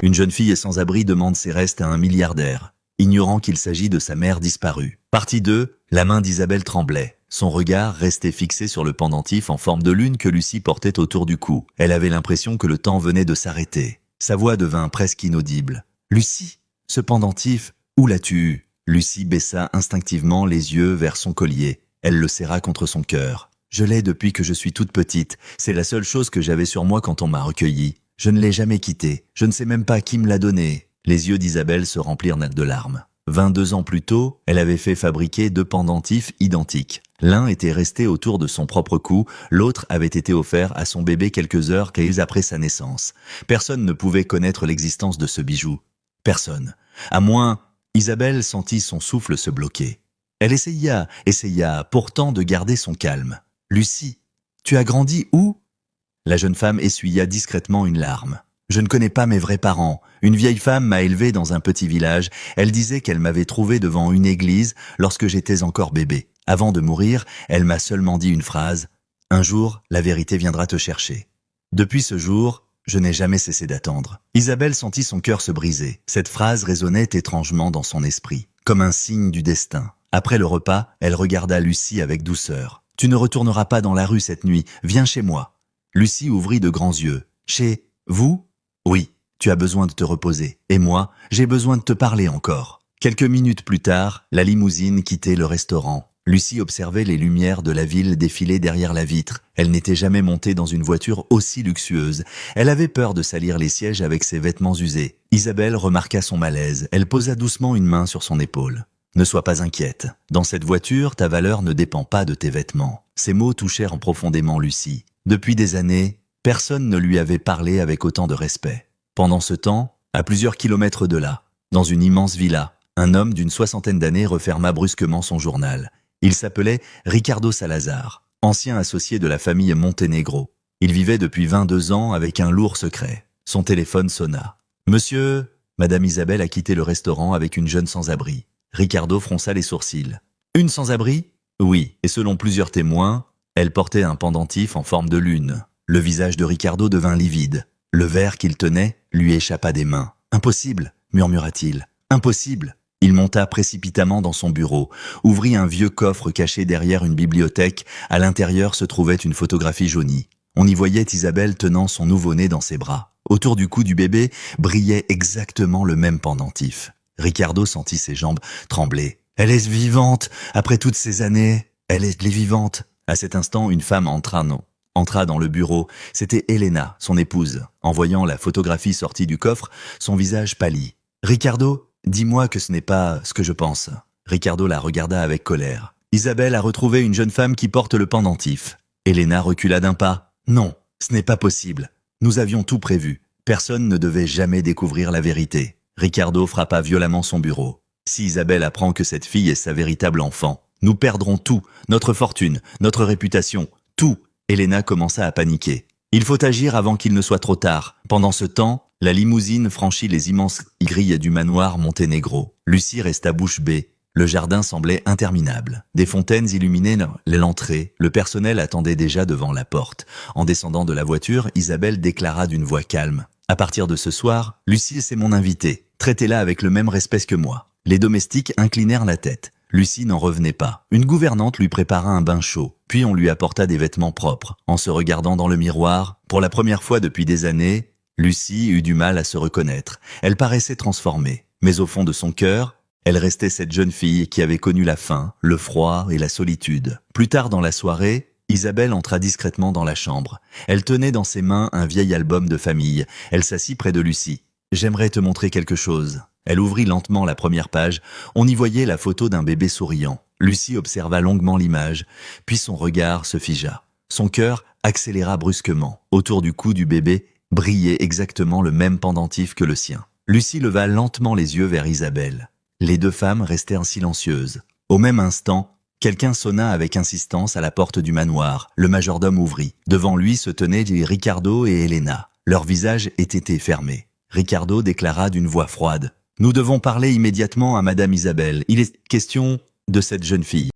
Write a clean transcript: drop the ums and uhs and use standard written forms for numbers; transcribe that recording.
Une jeune fille sans-abri demande ses restes à un milliardaire, ignorant qu'il s'agit de sa mère disparue. Partie 2, la main d'Isabelle tremblait. Son regard restait fixé sur le pendentif en forme de lune que Lucie portait autour du cou. Elle avait l'impression que le temps venait de s'arrêter. Sa voix devint presque inaudible. « Lucie, ce pendentif, où l'as-tu eu ?» Lucie baissa instinctivement les yeux vers son collier. Elle le serra contre son cœur. « Je l'ai depuis que je suis toute petite. C'est la seule chose que j'avais sur moi quand on m'a recueillie. Je ne l'ai jamais quitté. Je ne sais même pas qui me l'a donné. » Les yeux d'Isabelle se remplirent de larmes. 22 ans plus tôt, elle avait fait fabriquer 2 pendentifs identiques. L'un était resté autour de son propre cou, l'autre avait été offert à son bébé quelques heures après sa naissance. Personne ne pouvait connaître l'existence de ce bijou. Personne. À moins, Isabelle sentit son souffle se bloquer. Elle essaya pourtant de garder son calme. « Lucie, tu as grandi où ?» La jeune femme essuya discrètement une larme. « Je ne connais pas mes vrais parents. Une vieille femme m'a élevée dans un petit village. Elle disait qu'elle m'avait trouvé devant une église lorsque j'étais encore bébé. Avant de mourir, elle m'a seulement dit une phrase. « Un jour, la vérité viendra te chercher. » Depuis ce jour, je n'ai jamais cessé d'attendre. Isabelle sentit son cœur se briser. Cette phrase résonnait étrangement dans son esprit, comme un signe du destin. Après le repas, elle regarda Lucie avec douceur. « Tu ne retourneras pas dans la rue cette nuit. Viens chez moi. » Lucie ouvrit de grands yeux. « Chez vous ? Oui, tu as besoin de te reposer. Et moi, j'ai besoin de te parler encore. » Quelques minutes plus tard, la limousine quittait le restaurant. Lucie observait les lumières de la ville défiler derrière la vitre. Elle n'était jamais montée dans une voiture aussi luxueuse. Elle avait peur de salir les sièges avec ses vêtements usés. Isabelle remarqua son malaise. Elle posa doucement une main sur son épaule. « Ne sois pas inquiète. Dans cette voiture, ta valeur ne dépend pas de tes vêtements. » Ces mots touchèrent profondément Lucie. Depuis des années, personne ne lui avait parlé avec autant de respect. Pendant ce temps, à plusieurs kilomètres de là, dans une immense villa, un homme d'une 60aine d'années referma brusquement son journal. Il s'appelait Ricardo Salazar, ancien associé de la famille Montenegro. Il vivait depuis 22 ans avec un lourd secret. Son téléphone sonna. « Monsieur, Madame Isabelle a quitté le restaurant avec une jeune sans-abri. » Ricardo fronça les sourcils. « Une sans-abri ? Oui, et selon plusieurs témoins, elle portait un pendentif en forme de lune. » Le visage de Ricardo devint livide. Le verre qu'il tenait lui échappa des mains. « Impossible !» murmura-t-il. « Impossible !» Il monta précipitamment dans son bureau, ouvrit un vieux coffre caché derrière une bibliothèque. À l'intérieur se trouvait une photographie jaunie. On y voyait Isabelle tenant son nouveau-né dans ses bras. Autour du cou du bébé brillait exactement le même pendentif. Ricardo sentit ses jambes trembler. « Elle est vivante, après toutes ces années. Elle est vivante. » À cet instant, une femme entra dans le bureau. C'était Elena, son épouse. En voyant la photographie sortie du coffre, son visage pâlit. « Ricardo, dis-moi que ce n'est pas ce que je pense. » Ricardo la regarda avec colère. « Isabelle a retrouvé une jeune femme qui porte le pendentif. » Elena recula d'un pas. « Non, ce n'est pas possible. Nous avions tout prévu. Personne ne devait jamais découvrir la vérité. » Ricardo frappa violemment son bureau. « Si Isabelle apprend que cette fille est sa véritable enfant, nous perdrons tout, notre fortune, notre réputation, tout. » Elena commença à paniquer. « Il faut agir avant qu'il ne soit trop tard. » Pendant ce temps, la limousine franchit les immenses grilles du manoir Montenegro. Lucie resta bouche bée. Le jardin semblait interminable. Des fontaines illuminaient l'entrée. Le personnel attendait déjà devant la porte. En descendant de la voiture, Isabelle déclara d'une voix calme. « À partir de ce soir, Lucie, c'est mon invitée. Traitez-la avec le même respect que moi. » Les domestiques inclinèrent la tête. Lucie n'en revenait pas. Une gouvernante lui prépara un bain chaud, puis on lui apporta des vêtements propres. En se regardant dans le miroir, pour la première fois depuis des années, Lucie eut du mal à se reconnaître. Elle paraissait transformée, mais au fond de son cœur, elle restait cette jeune fille qui avait connu la faim, le froid et la solitude. Plus tard dans la soirée, Isabelle entra discrètement dans la chambre. Elle tenait dans ses mains un vieil album de famille. Elle s'assit près de Lucie. « J'aimerais te montrer quelque chose. » Elle ouvrit lentement la première page. On y voyait la photo d'un bébé souriant. Lucie observa longuement l'image, puis son regard se figea. Son cœur accéléra brusquement. Autour du cou du bébé brillait exactement le même pendentif que le sien. Lucie leva lentement les yeux vers Isabelle. Les deux femmes restèrent silencieuses. Au même instant, quelqu'un sonna avec insistance à la porte du manoir. Le majordome ouvrit. Devant lui se tenaient Ricardo et Elena. Leurs visages étaient fermés. Ricardo déclara d'une voix froide. « Nous devons parler immédiatement à Madame Isabelle. Il est question de cette jeune fille. »